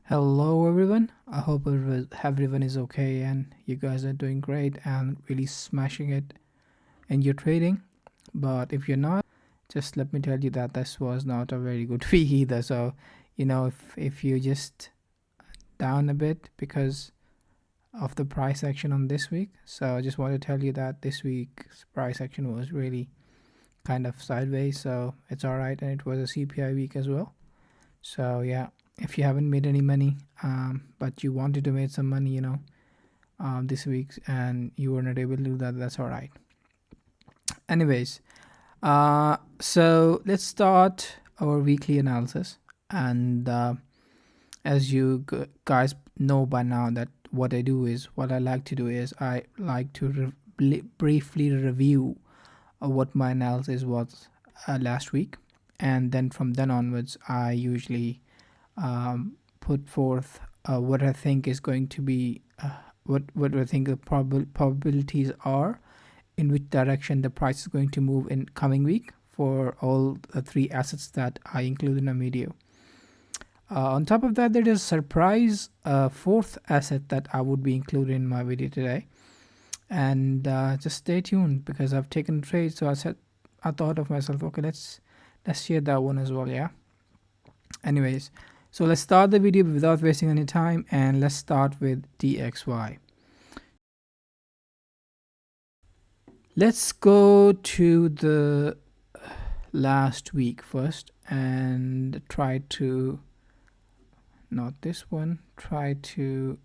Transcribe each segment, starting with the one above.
Hello everyone. I hope everyone is okay and you guys are doing great and really smashing it in your trading. But if you're not, just let me tell you that this was not a very good week either. So, if you just down a bit because of the price action on this week. So I just want to tell you that this week's price action was really kind of sideways. So it's all right, and it was a CPI week as well. So yeah, if you haven't made any money, but you wanted to make some money, this week, and you were not able to do that, that's all right. Anyways, so let's start our weekly analysis. And as you guys know by now, that what I like to do is I like to briefly review what my analysis was last week, and then from then onwards, I usually put forth what I think is going to be what I think the probabilities are, in which direction the price is going to move in coming week for all the three assets that I include in a video. On top of that, there is a surprise fourth asset that I would be including in my video today, and just stay tuned because I've taken a trade. So I thought of myself, okay, let's share that one as well. Yeah. Anyways, so let's start the video without wasting any time, and let's start with DXY. Let's go to the last week first and try to, not this one, try to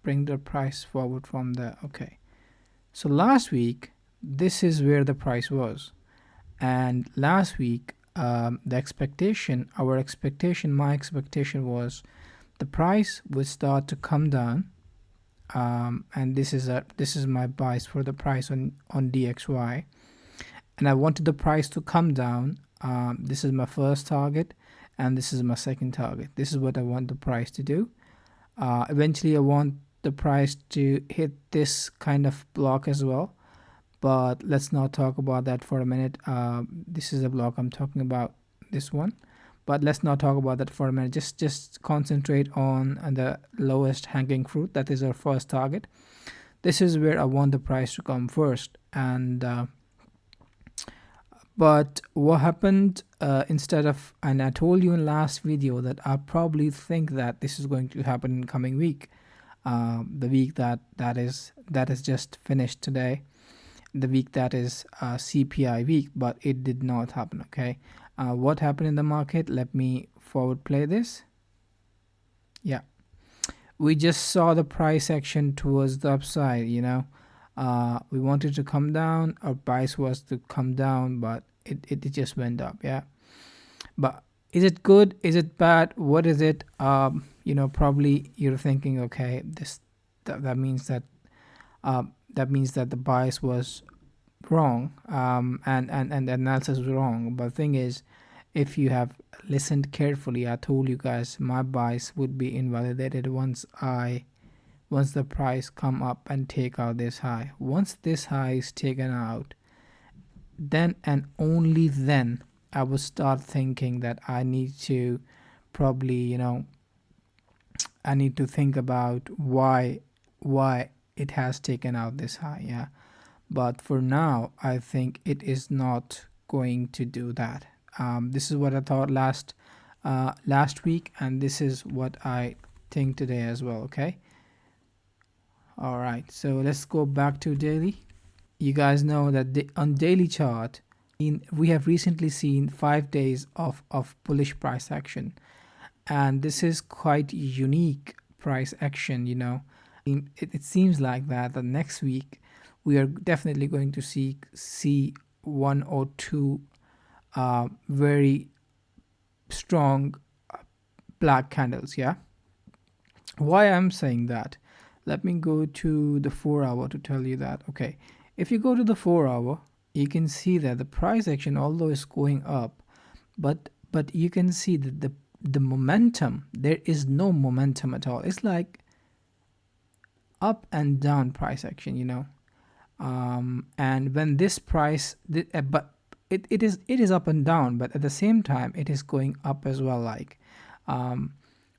bring the price forward from the, okay. So last week, this is where the price was. And last week, my expectation was the price would start to come down, and this is my bias for the price on DXY, and I wanted the price to come down. This is my first target, and this is my second target. This is what I want the price to do. Eventually, I want the price to hit this kind of block as well, but let's not talk about that for a minute. This is a block I'm talking about, this one, but let's not talk about that for a minute. Just concentrate on the lowest hanging fruit. That is our first target. This is where I want the price to come first. And but what happened instead of, and I told you in last video that I probably think that this is going to happen in coming week, the week that is just finished today, the week that is CPI week, but it did not happen. Okay, what happened in the market? Let me forward play this. Yeah, we just saw the price action towards the upside. We wanted to come down, our bias was to come down, but it just went up. Yeah, but is it good, is it bad, what is it? Probably you're thinking, okay, that means that the bias was wrong, and the analysis was wrong. But the thing is, if you have listened carefully, I told you guys my bias would be invalidated once the price come up and take out this high. Once this high is taken out, then and only then I would start thinking that I need to probably, I need to think about why it has taken out this high. Yeah, but for now I think it is not going to do that. This is what I thought last week, and this is what I think today as well. Okay, all right, so let's go back to daily. You guys know that on daily chart, we have recently seen 5 days of bullish price action, and this is quite unique price action. It seems like that the next week we are definitely going to see one or two very strong black candles. Yeah, why I'm saying that, let me go to the 4-hour to tell you that. Okay, if you go to the 4-hour, you can see that the price action, although is going up, but you can see that the momentum, there is no momentum at all. It's like up and down price action, and when this price but it is up and down, but at the same time it is going up as well. Like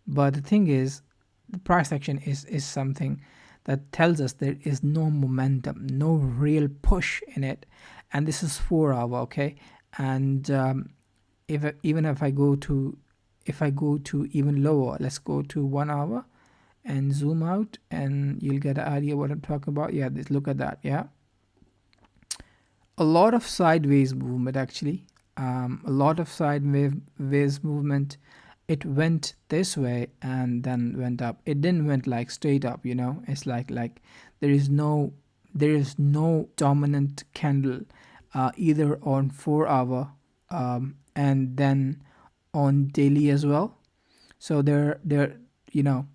But the thing is, the price action is something that tells us there is no momentum, no real push in it, and this is 4 hour, okay. And even if I go to even lower, let's go to 1 hour and zoom out, and you'll get an idea what I'm talking about. Yeah, this, look at that. Yeah, a lot of sideways movement actually. A lot of sideways movement. It went this way and then went up. It didn't went like straight up, you know. It's like there is no dominant candle either on 4 hour and then on daily as well. So there you know,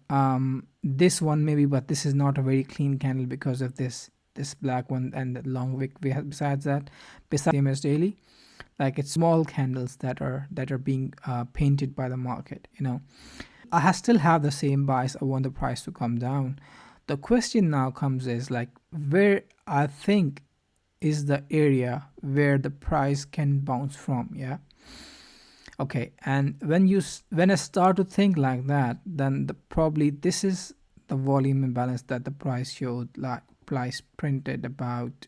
this one maybe, but this is not a very clean candle because of this black one and the long wick we have. Besides that, besides same as daily, like it's small candles that are being painted by the market, you know. Still have the same bias. I want the price to come down. The question now comes is like, where I think is the area where the price can bounce from. Yeah, okay. And when I start to think like that, then probably this is the volume imbalance that the price showed, like price printed about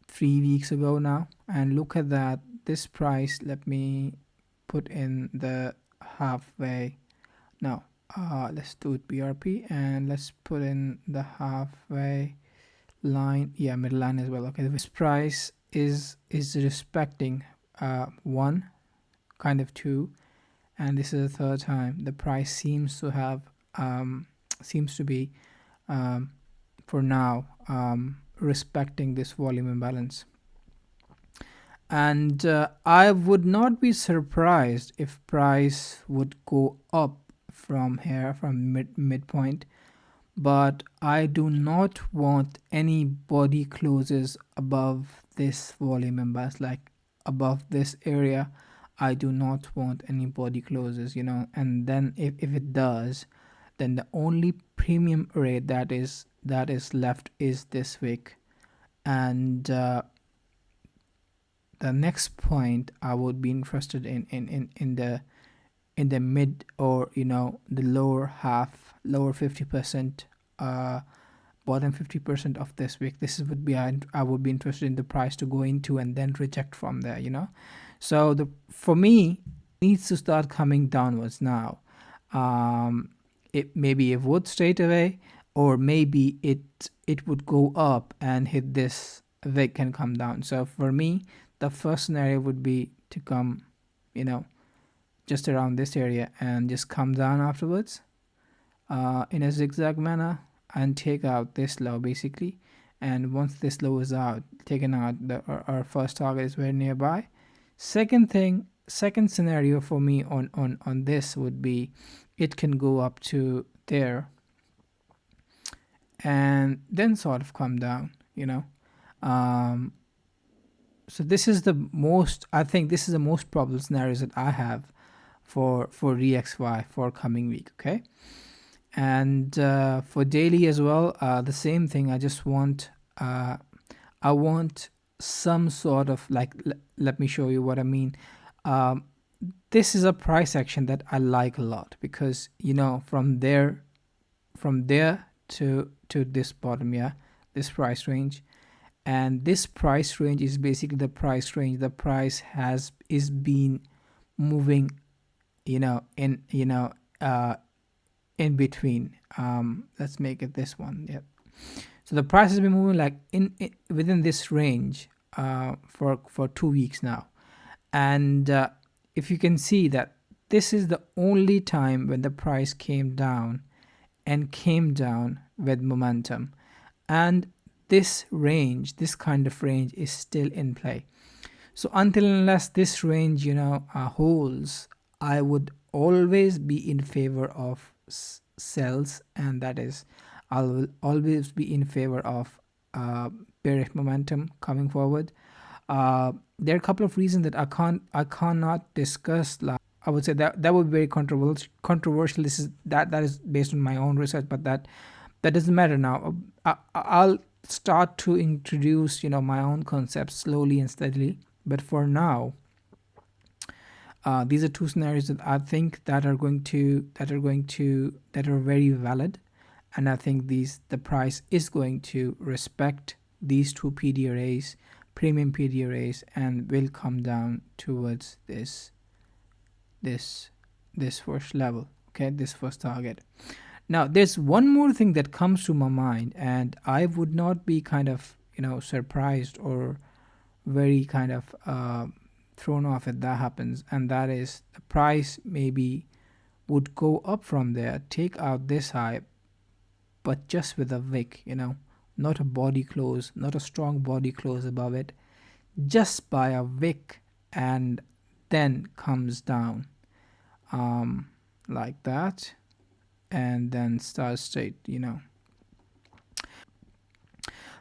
3 weeks ago now. And look at that, this price, let me put in the halfway. No, let's do it BRP, and let's put in the halfway line. Yeah, middle line as well. Okay, this price is respecting one, kind of two, and this is the third time the price seems to have seems to be for now respecting this volume imbalance. And I would not be surprised if price would go up from here, from midpoint, but I do not want any body closes above this volume imbalance, like above this area. I do not want any body closes, you know. And then if it does, then the only premium rate that is left is this wick. And the next point I would be interested in the mid, or you know, the lower half, lower 50%, bottom 50% of this week. This would be, I would be interested in the price to go into and then reject from there, you know. So the for me needs to start coming downwards now. It maybe it would straight away, or maybe it would go up and hit this wick and come down. So for me, the first scenario would be to come, you know, just around this area and just come down afterwards in a zigzag manner and take out this low basically. And once this low is out, taken out, our first target is very nearby. Second scenario for me on this would be it can go up to there and then sort of come down, you know. So this is the most, I think this is the most probable scenarios that I have for REXY for coming week. Okay, and for daily as well, the same thing. I want some sort of like, let me show you what I mean. This is a price action that I like a lot, because you know, from there to this bottom, yeah, this price range, and this price range is basically the price range the price is been moving, you know, in between. Let's make it this one. Yep. So the price has been moving like in within this range for 2 weeks now. And if you can see that this is the only time when the price came down, and came down with momentum, and this range, this kind of range, is still in play. So until unless this range, you know, holds, I would always be in favor of sells, and that is, I will always be in favor of bearish momentum coming forward. There are a couple of reasons that I cannot discuss. Like, I would say that would be very controversial. This is that is based on my own research, but that doesn't matter now. I'll start to introduce, you know, my own concepts slowly and steadily. But for now, These are two scenarios that I think that are very valid, and I think the price is going to respect these two PDRAs, premium PDRAs, and will come down towards this this first level. Okay, this first target. Now, there's one more thing that comes to my mind, and I would not be kind of surprised or very kind of thrown off if that happens, and that is the price maybe would go up from there, take out this high, but just with a wick, not a body close, not a strong body close above it, just by a wick, and then comes down like that, and then starts straight.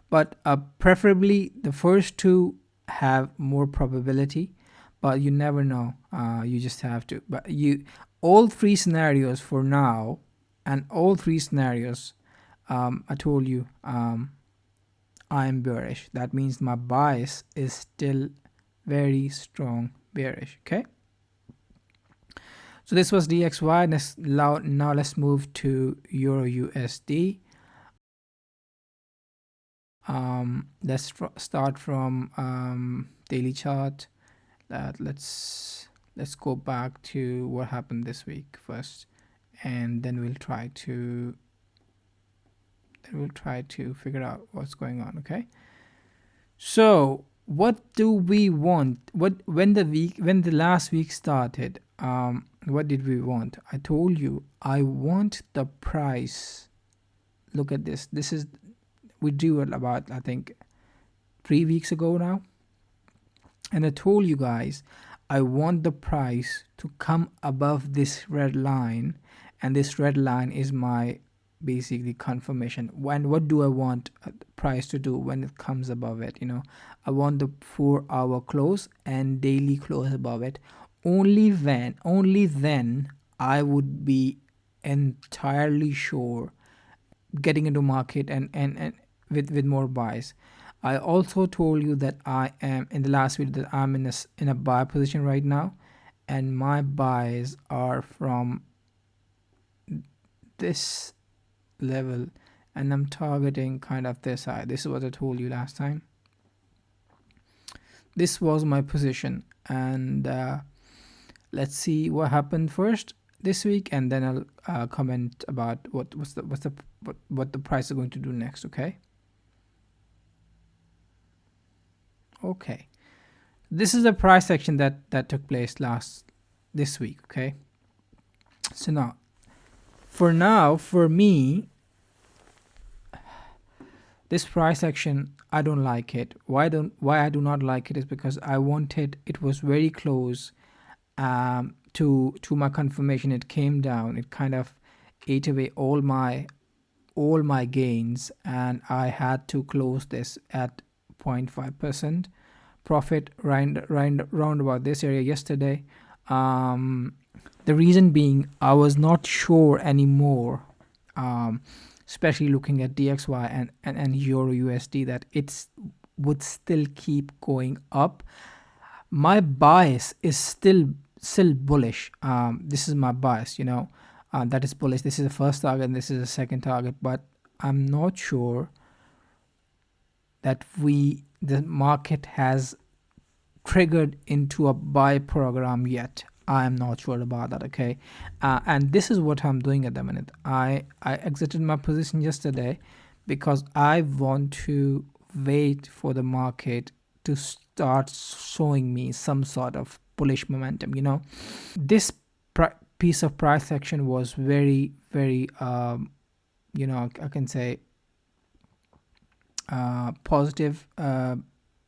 But preferably the first two have more probability, but you never know. You just have to. But all three scenarios for now, and all three scenarios, I told you, I am bearish. That means my bias is still very strong bearish. Okay. So this was DXY. Now let's move to EURUSD. Let's start from daily chart. Let's go back to what happened this week first, and then we'll try to figure out what's going on. Okay. So what do we want? When the last week started, what did we want? I told you I want the price. Look at this. This is, we drew it about, I think, 3 weeks ago now, and I told you guys I want the price to come above this red line, and this red line is my basically confirmation. What do I want price to do when it comes above it? I want the 4-hour close and daily close above it. Only then I would be entirely sure getting into market and with more buys. I also told you that I am in the last video that I'm in a buy position right now, and my buys are from this level, and I'm targeting kind of this high. This is what I told you last time. This was my position, and let's see what happened first this week, and then I'll comment about what the price is going to do next. Okay, this is the price action that took place this week. Okay, so for me, this price action, I don't like it. Why I do not like it is because it was very close to my confirmation. It came down, it kind of ate away all my gains, and I had to close this at 0.5% profit round about this area yesterday. The reason being, I was not sure anymore, especially looking at DXY and EURUSD, that it would still keep going up. My bias is still bullish. This is my bias, that is bullish. This is the first target and this is the second target, but I'm not sure that the market has triggered into a buy program yet. I'm not sure about that. Okay, and this is what I'm doing at the minute. I exited my position yesterday because I want to wait for the market to start showing me some sort of bullish momentum. This piece of price action was very, very I can say positive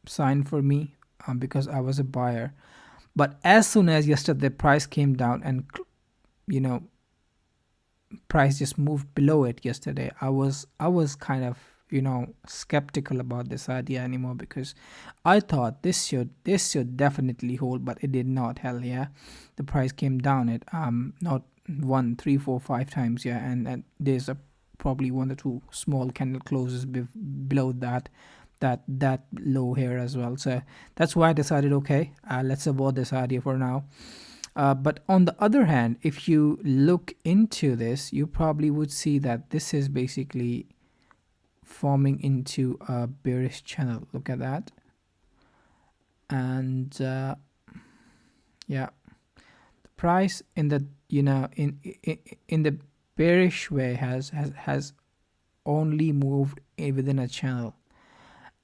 sign for me, because I was a buyer. But as soon as yesterday price came down and price just moved below it yesterday, I was kind of skeptical about this idea anymore, because I thought this should definitely hold, but it did not. Hell yeah, the price came down it not 1, 3, 4, 5 times, yeah, and there's probably 1 or 2 small candle closes below that low here as well. So that's why I decided, okay, let's avoid this idea for now. But on the other hand, if you look into this, you probably would see that this is basically forming into a bearish channel. Look at that. And yeah, the price in the in the bearish way has only moved within a channel.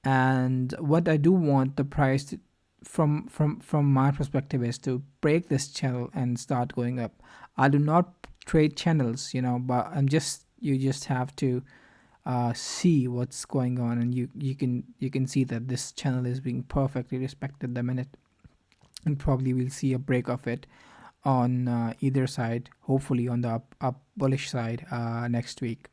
And what I do want the price to, from my perspective, is to break this channel and start going up. I do not trade channels, but you just have to see what's going on, and you can see that this channel is being perfectly respected the minute, and probably we'll see a break of it on either side, hopefully on the up bullish side next week.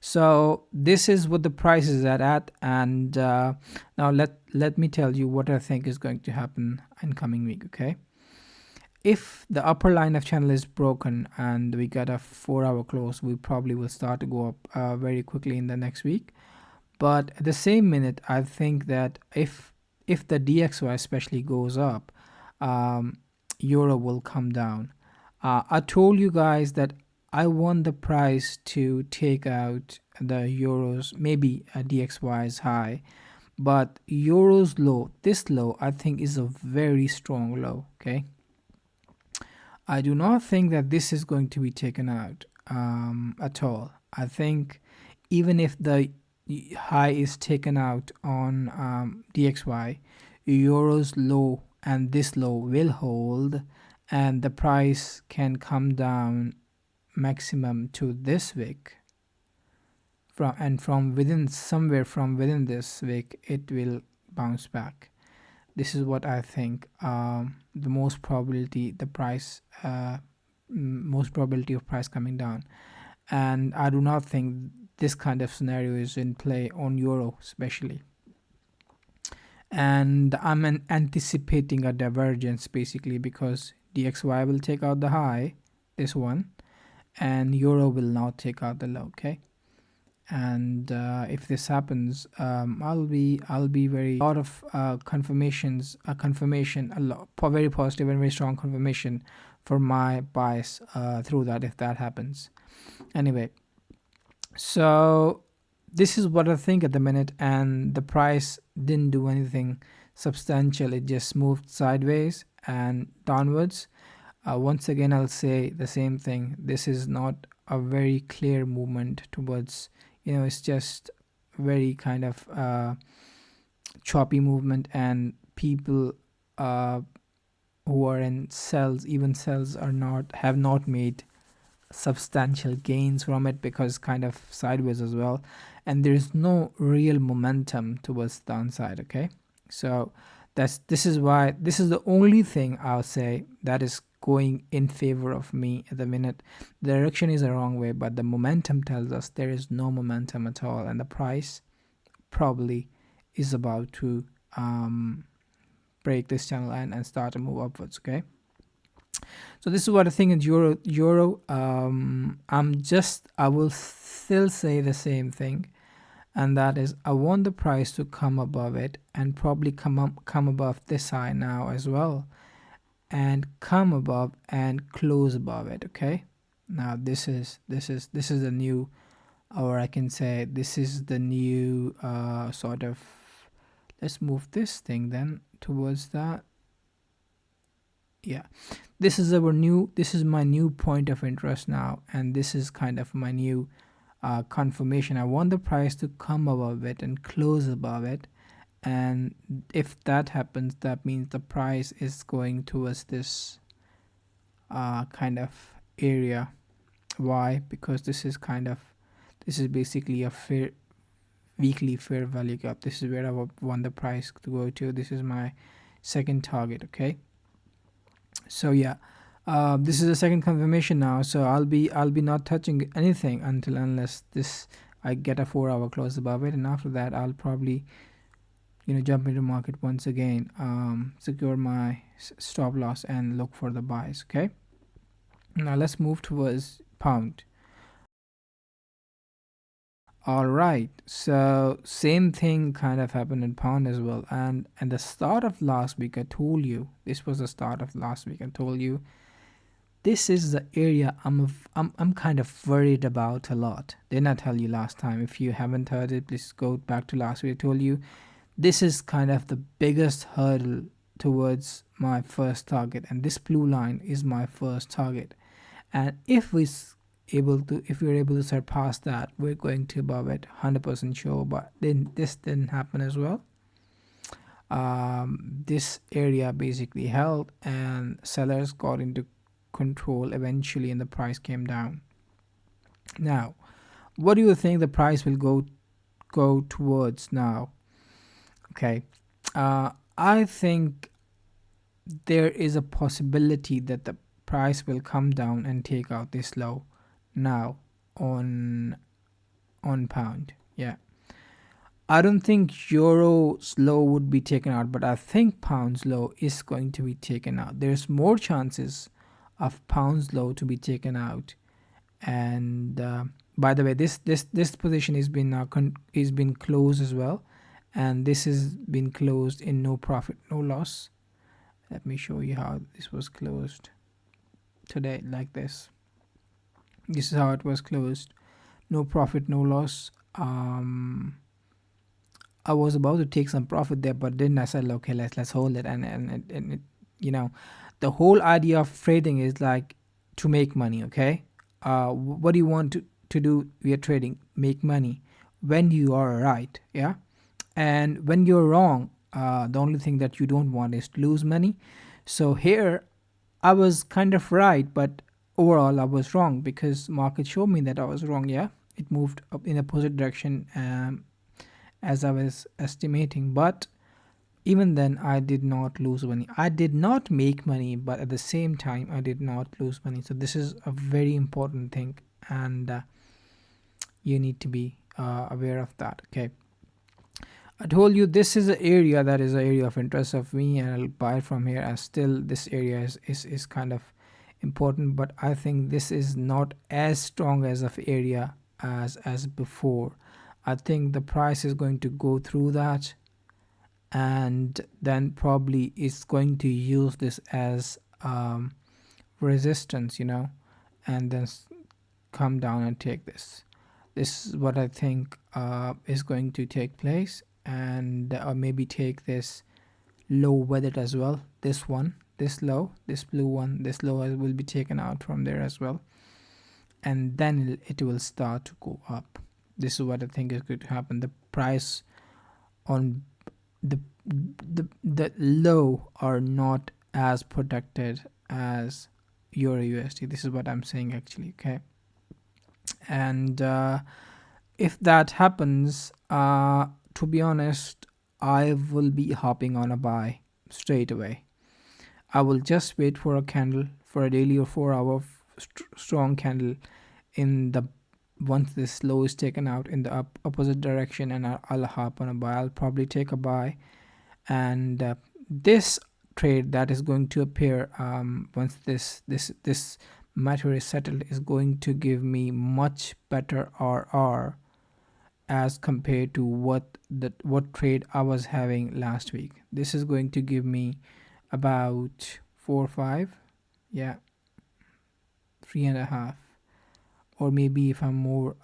So this is what the price is at, and now let me tell you what I think is going to happen in coming week. Okay, if the upper line of channel is broken and we get a 4-hour close, we probably will start to go up very quickly in the next week. But at the same minute, I think that if the DXY especially goes up, euro will come down. I told you guys that I want the price to take out the euros, maybe a DXY is high, but euros low, this low, I think is a very strong low. Okay, I do not think that this is going to be taken out at all. I think even if the high is taken out on DXY, euros low and this low will hold, and the price can come down maximum to this wick, from within, somewhere from within this wick, it will bounce back. This is what I think. The most probability the price most probability of price coming down, and I do not think this kind of scenario is in play on euro especially. And I'm anticipating a divergence basically, because DXY will take out the high, this one, and euro will not take out the low. Okay, and if this happens, I'll be very lot of confirmations, a confirmation, a lot very positive and very strong confirmation for my bias through that, if that happens. Anyway, so this is what I think at the minute, and the price didn't do anything substantial. It just moved sideways and downwards. Once again, I'll say the same thing. This is not a very clear movement towards, it's just very kind of choppy movement, and people who are in sells, even sells, have not made substantial gains from it, because kind of sideways as well, and there's no real momentum towards the downside. Okay, so this is the only thing I'll say that is going in favor of me at the minute. The direction is the wrong way, but the momentum tells us there is no momentum at all, and the price probably is about to break this channel line and start to move upwards. Okay, so this is what I think in euro. I will still say the same thing, and that is I want the price to come above it, and probably come above this high now as well, and come above and close above it. Okay, now this is the new, or I can say this is the new sort of, let's move this thing then towards that. Yeah, this is my new point of interest now, and this is kind of my new confirmation. I want the price to come above it and close above it, and if that happens, that means the price is going towards this kind of area. Why? Because this is basically a weekly fair value gap. This is where I want the price to go to. This is my second target. Okay, so yeah, this is the second confirmation now, so I'll be not touching anything unless I get a 4-hour close above it, and after that I'll probably jump into market once again, secure my stop loss and look for the buys. Okay, now let's move towards pound. All right. So same thing kind of happened in pound as well. And the start of last week, I told you this was the start of last week. I told you this is the area I'm kind of worried about a lot. Didn't I tell you last time? If you haven't heard it, please go back to last week. I told you this is kind of the biggest hurdle towards my first target, and this blue line is my first target. And if we're able to surpass that, we're going to above it 100% sure. But then this didn't happen as well. This area basically held and sellers got into control eventually, and the price came down. Now, what do you think the price will go towards now? Okay, I think there is a possibility that the price will come down and take out this low now on pound. Yeah, I don't think euro's low would be taken out, but I think pound's low is going to be taken out. There's more chances of pound's low to be taken out. And by the way, this position is been is been closed as well, and this has been closed in no profit no loss. Let me show you how this was closed today, like this. This is how it was closed. No profit, no loss. I was about to take some profit there, but then I said, okay, let's hold it. And it, you know, the whole idea of trading is like to make money. Okay, what do you want to do? We are trading, make money when you are right. Yeah, and when you're wrong, the only thing that you don't want is to lose money. So here I was kind of right, but overall I was wrong because market showed me that I was wrong. Yeah, it moved up in a opposite direction, as I was estimating, but even then I did not lose money. I did not make money, but at the same time I did not lose money. So this is a very important thing, and you need to be aware of that. Okay, I told you this is an area that is an area of interest of me, and I'll buy from here. And still, this area is kind of important, but I think this is not as strong as of area as before. I think the price is going to go through that, and then probably it's going to use this as resistance, and then come down and take this. This is what I think is going to take place, and or maybe take this low with it as well. This one, this low, this blue one, this low will be taken out from there as well, and then it will start to go up. This is what I think is going to happen. The price on the low are not as protected as Euro USD. This is what I'm saying actually. Okay, and if that happens, to be honest, I will be hopping on a buy straight away. I will just wait for a candle, for a daily or 4 hour strong candle in the once this low is taken out in the opposite direction, and I'll hop on a buy. I'll probably take a buy, and this trade that is going to appear once this matter is settled is going to give me much better RR as compared to what trade I was having last week. This is going to give me about 4 or 5, yeah, 3.5, or maybe if I'm more,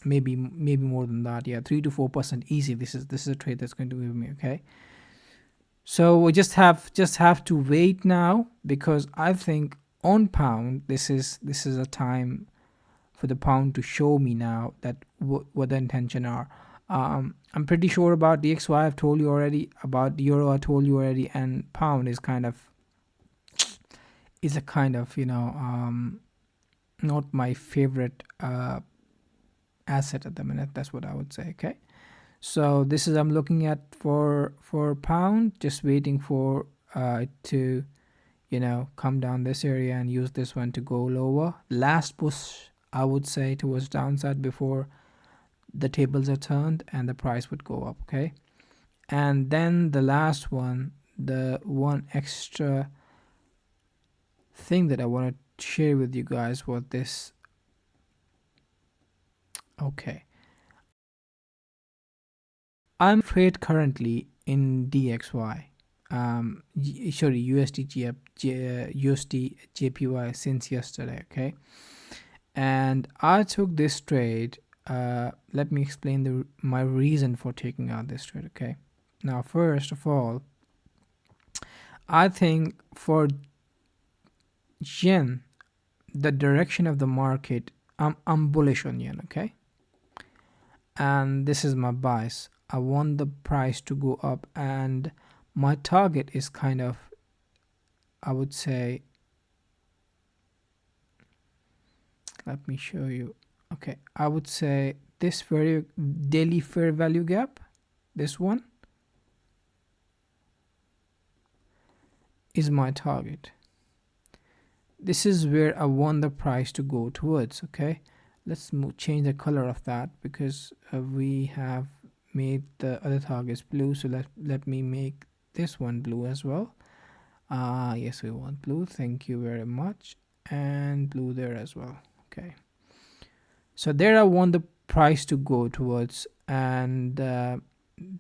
maybe more than that. Yeah, 3 to 4% easy. This is a trade that's going to give me. Okay, so we just have to wait now, because I think on pound this is a time for the pound to show me now that what the intention are. I'm pretty sure about DXY. I've told you already. About the euro, I told you already. And pound is a kind of not my favorite asset at the minute. That's what I would say. Okay, so this is I'm looking at for pound, just waiting for it to come down this area and use this one to go lower. Last push, I would say, towards downside before the tables are turned and the price would go up. Okay, and then the last one, the one extra thing that I want to share with you guys was this Okay, I'm trade currently in DXY. Sorry, USD JPY since yesterday. Okay, and I took this trade. Let me explain my reason for taking out this trade. Okay, now first of all, I think for yen, the direction of the market, I'm bullish on yen. Okay, and this is my bias. I want the price to go up, and my target is kind of, I would say, let me show you. Okay, I would say this very daily fair value gap, this one is my target. This is where I want the price to go towards. Okay, let's change the color of that because we have made the other targets blue, so let me make this one blue as well. Yes, we want blue, thank you very much, and blue there as well. Okay, so there I want the price to go towards, and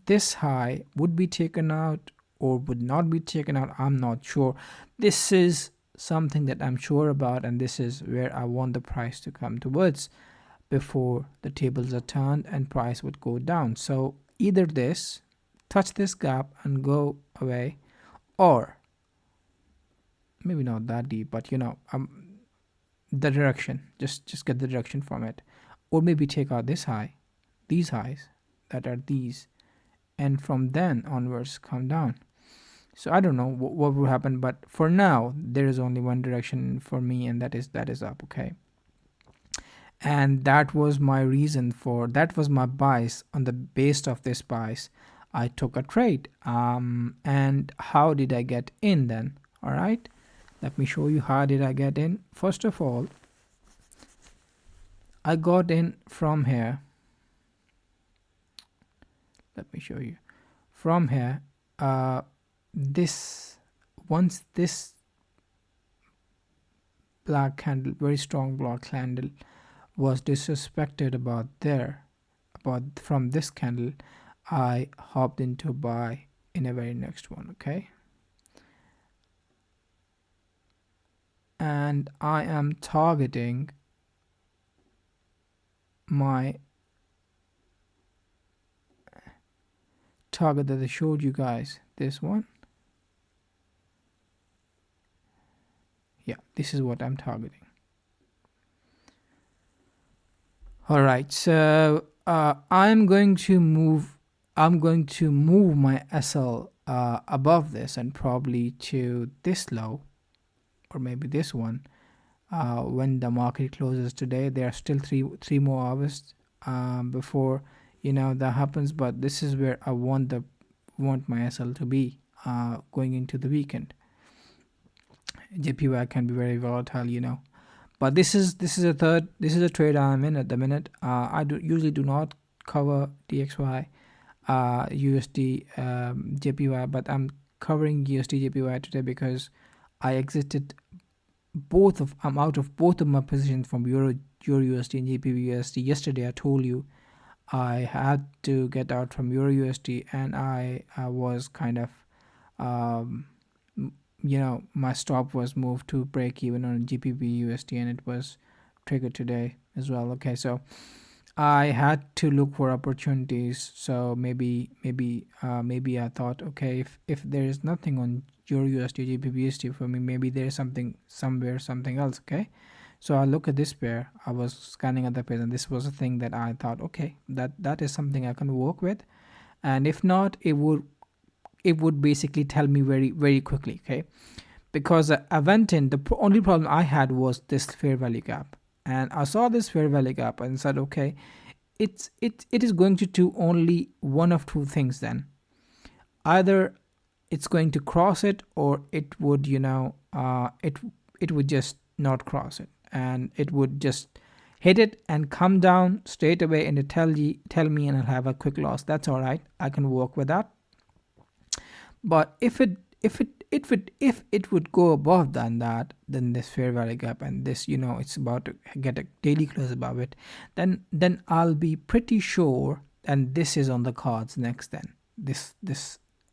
this high would be taken out or would not be taken out, I'm not sure. This is something that I'm sure about, and this is where I want the price to come towards before the tables are turned and price would go down. So either this, touch this gap and go away, or maybe not that deep, but the direction, just get the direction from it, or maybe take out this high, these highs that are these, and from then onwards come down. So I don't know what will happen, but for now there is only one direction for me, and that is up. Okay, and that was my reason for, that was my bias. On the base of this bias, I took a trade. And how did I get in then? All right, let me show you how did I get in. First of all, I got in from here. Let me show you from here. This, once this black candle, very strong black candle, was disrespected about from this candle, I hopped into buy in a very next one. Okay, and I am targeting my target that I showed you guys, this one. Yeah, this is what I'm targeting. All right, so I'm going to move my SL above this and probably to this low, or maybe this one. When the market closes today, there are still three more hours before that happens, but this is where I want my SL to be going into the weekend. JPY can be very volatile, but this is a trade I'm in at the minute. I usually do not cover DXY, USD JPY, but I'm covering USD JPY today because I exited I'm out of both of my positions from Euro USD and GBPUSD. Yesterday I told you I had to get out from Euro USD, and I was kind of my stop was moved to break even on GBPUSD, and it was triggered today as well. Okay, so I had to look for opportunities. So maybe I thought, okay, if there is nothing on Euro USD GBPUSD for me, maybe there's something else. Okay, so I look at this pair. I was scanning other pairs, and this was a thing that I thought, okay, that is something I can work with, and if not, it would basically tell me very very quickly. Okay, because I went in, the only problem I had was this fair value gap, and I saw this fair value gap and said, okay, it is going to do only one of two things. Then either it's going to cross it, or it would it would just not cross it, and it would just hit it and come down straight away, and it tell me, and I'll have a quick loss. That's all right, I can work with that. But if if it would go above than that, then this fair value gap and this, it's about to get a daily close above it, then I'll be pretty sure, and this is on the cards next. Then this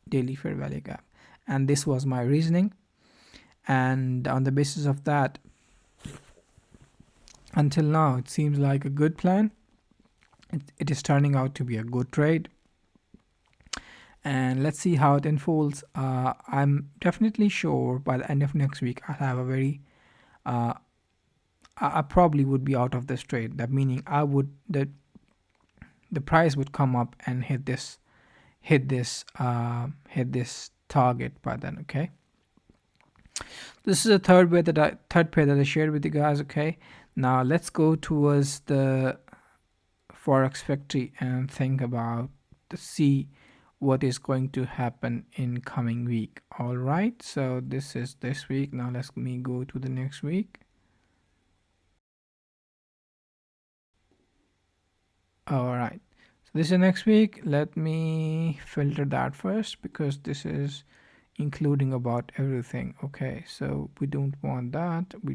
daily fair value gap, and this was my reasoning, and on the basis of that, until now it seems like a good plan. It is turning out to be a good trade, and let's see how it unfolds. I'm definitely sure by the end of next week I'll have a very I probably would be out of this trade. That meaning the price would come up and hit this target by then. Okay, this is a third pair that I shared with you guys. Okay, now let's go towards the Forex Factory and think about to see what is going to happen in coming week. All right, so this is this week. Now let me go to the next week. All right, so this is next week. Let me filter that first because this is including about everything. Okay, so we don't want that, we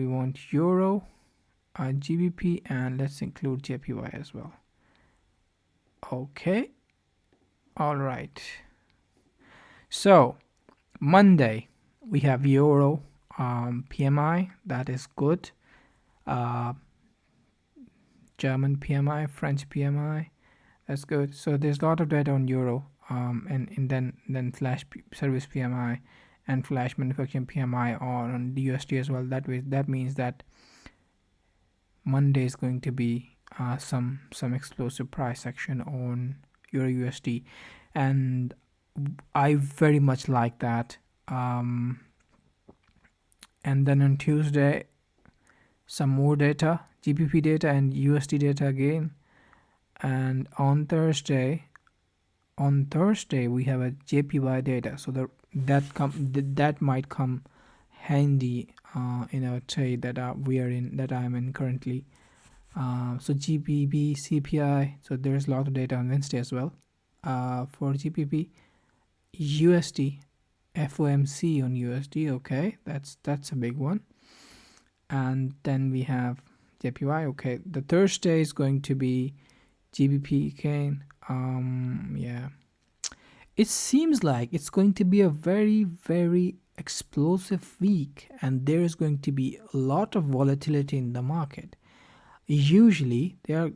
want euro, GBP, and let's include JPY as well. Okay, all right, so Monday we have euro PMI. That is good. German PMI, French PMI, that's good. So there's a lot of data on euro, and then flash service PMI and flash manufacturing PMI on the USD as well. That means that Monday is going to be some explosive price action on Euro USD, and I very much like that. And then on Tuesday, some more data, GBP data and USD data again. And on Thursday we have a JPY data, so that might come handy in our trade that I'm in currently. So GBP, CPI, so there's a lot of data on Wednesday as well. For GBP, USD, FOMC on USD. Okay, that's a big one. And then we have JPY. Okay, the Thursday is going to be GBP again. Yeah, it seems like it's going to be a very, very explosive week, and there is going to be a lot of volatility in the market. Usually there are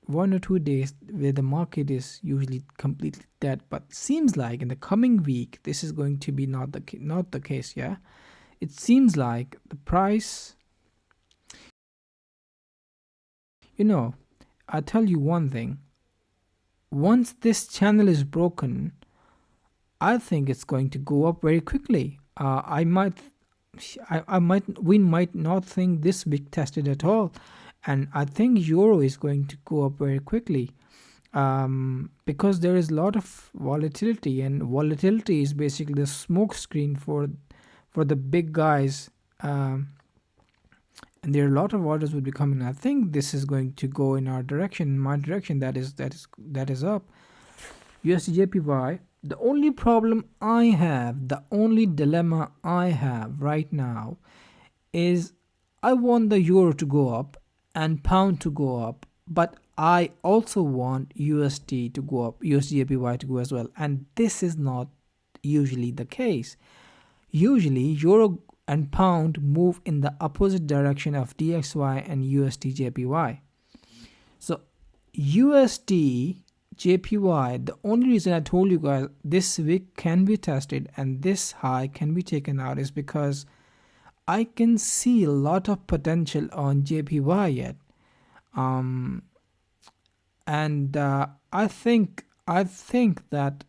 1 or 2 days where the market is usually completely dead, but seems like in the coming week this is going to be not the case. Yeah, it seems like the price, I tell you one thing, once this channel is broken, I think it's going to go up very quickly. We might not think this week tested at all, and I think euro is going to go up very quickly, because there is a lot of volatility, and volatility is basically the smoke screen for the big guys, and there are a lot of orders will be coming. I think this is going to go in our direction, in my direction, that is up. USDJPY. The only problem I have, the only dilemma I have right now is I want the euro to go up and pound to go up, but I also want USD to go up, USDJPY to go as well, and this is not usually the case. Usually euro and pound move in the opposite direction of DXY and USDJPY. So USDJPY, the only reason I told you guys this week can be tested and this high can be taken out is because I can see a lot of potential on JPY yet. And I think that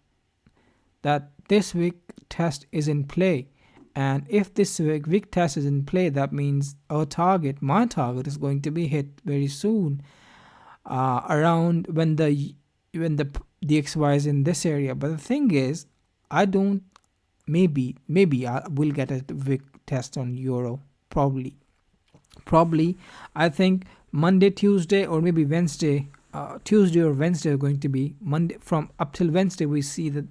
this week test is in play. And if this week test is in play, that means my target is going to be hit very soon, around when the DXY is in this area. But the thing is, maybe I will get a week test on euro, probably. I think Monday, Tuesday, or maybe Wednesday. Tuesday or Wednesday are going to be Monday. From up till Wednesday, we see that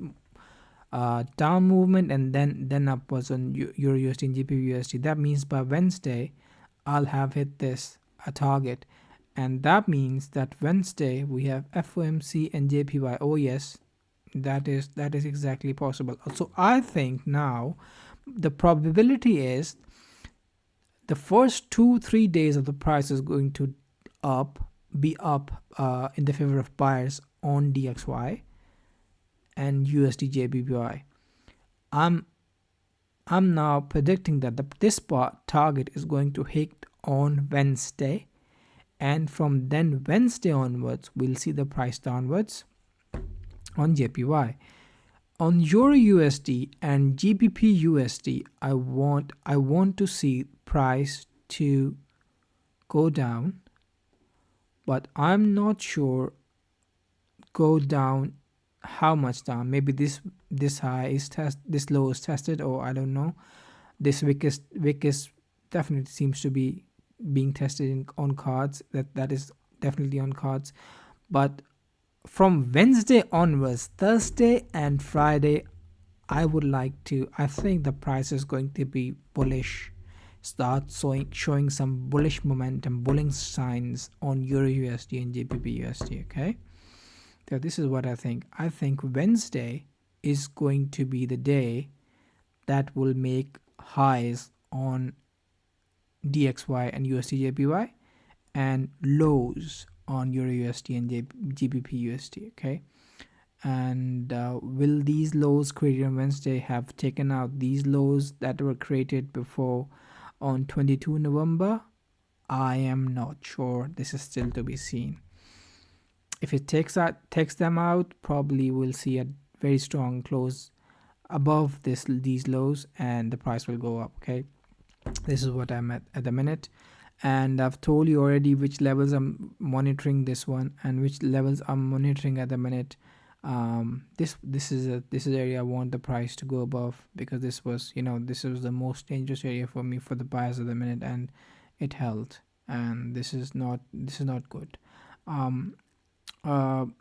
down movement and then upwards on Euro USD and GBP USD. That means by Wednesday I'll have hit this a target, and that means that Wednesday we have FOMC and JPY. Oh yes, that is exactly possible. So I think now the probability is the first 2-3 days of the price is going to be up in the favor of buyers on DXY and USD JPY. I'm now predicting that this target is going to hit on Wednesday, and from then Wednesday onwards we'll see the price downwards on JPY. On Euro USD and GBP USD, I want to see price to go down, but I'm not sure go down how much down. Maybe this high is this low is tested, or I don't know. This wick is definitely seems to be being tested on cards. That is definitely on cards, but from Wednesday onwards, Thursday and Friday, I think the price is going to be bullish, start showing some bullish momentum, bullish signs on Euro USD and GBP USD. Okay, so this is what I think. I think Wednesday is going to be the day that will make highs on DXY and USD JPY and lows on Euro USD and GBP USD. Okay, and will these lows created on Wednesday have taken out these lows that were created before on 22 November? I am not sure. This is still to be seen. If it takes them out, probably we'll see a very strong close above these lows, and the price will go up. Okay, this is what I'm at the minute, and I've told you already which levels I'm monitoring this one and which levels I'm monitoring at the minute. This is area I want the price to go above, because this was the most dangerous area for me for the buyers at the minute, and it held, and this is not good.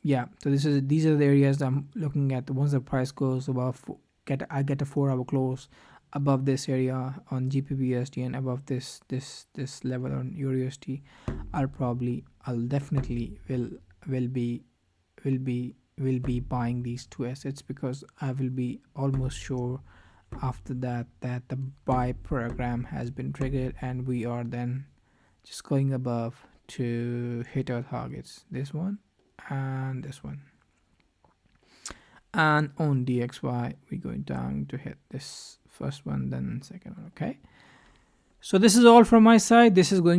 Yeah, so these are the areas I'm looking at. Once the price goes above, I get a 4-hour close above this area on GBP USD and above this level on Euro USD, I'll definitely will be buying these two assets, because I will be almost sure after that the buy program has been triggered, and we are then just going above to hit our targets, this one and this one. And on DXY we're going down to hit this first one, then second one. Okay, so this is all from my side. This is going